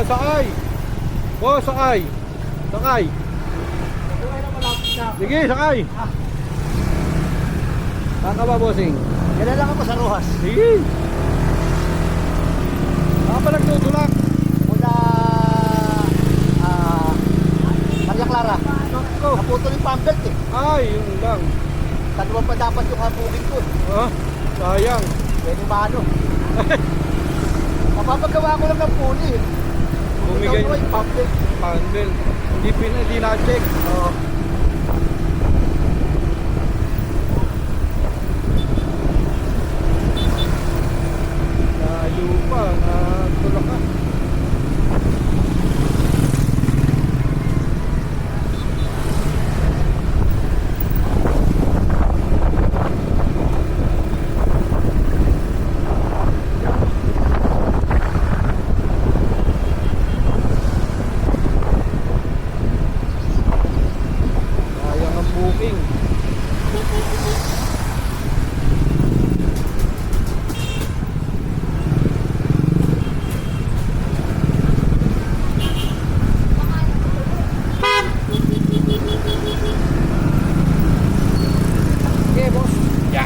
sakay. Boss, sakay. Sakay. Sige, sakay. Saan ka ba, bossing? Kailan lang ako sa Rojas. Sige. Saan pa nagtutulak? Mula Maria Clara. Nako. Naputol yung pambelt eh. Ay, yun lang. Tanuan pa dapat yung habukin ko. Ah, sayang. Pwede maano. Mapapagawa ko lang ng puli eh. Bumigay Ito yung pambelt. Handle. Hindi na-check. Oo. Layo pa. Natulak ka. Sayang ang booking. Okay, boss. Yeah.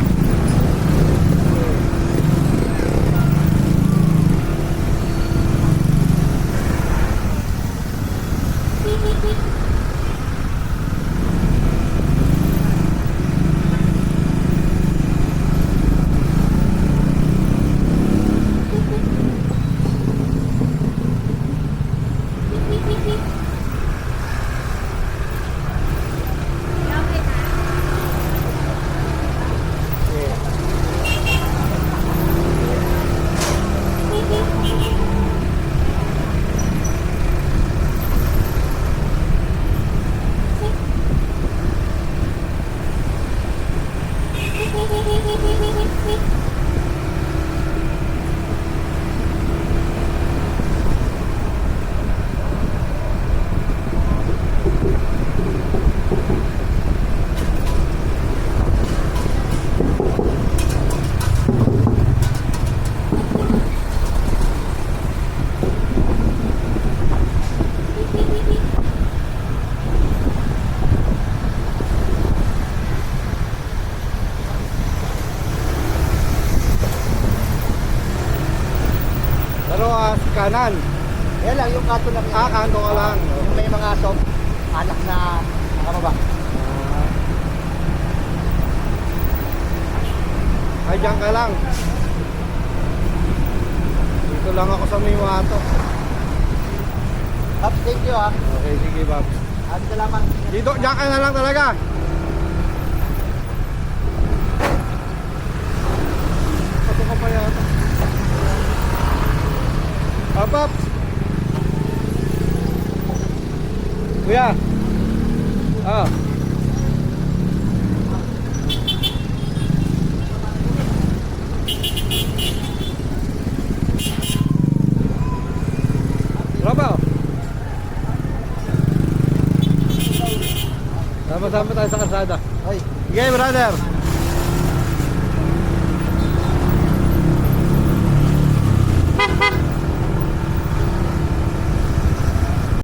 Pero kanan. Yan lang, yung kato lang. Kanto ka lang. Yung may mga soft, anak na, nakababa. Ay, dyan ka lang. Dito lang ako sa Miwato. Pops, thank you ah. Okay, sige, Bob. Salamat. Dito, dyan ka na lang talaga. Pato ka pa yata. Pops. Kuya. Ah. Berapa? Sama-sama tayo sa kalsada. Ay, Sige, brother.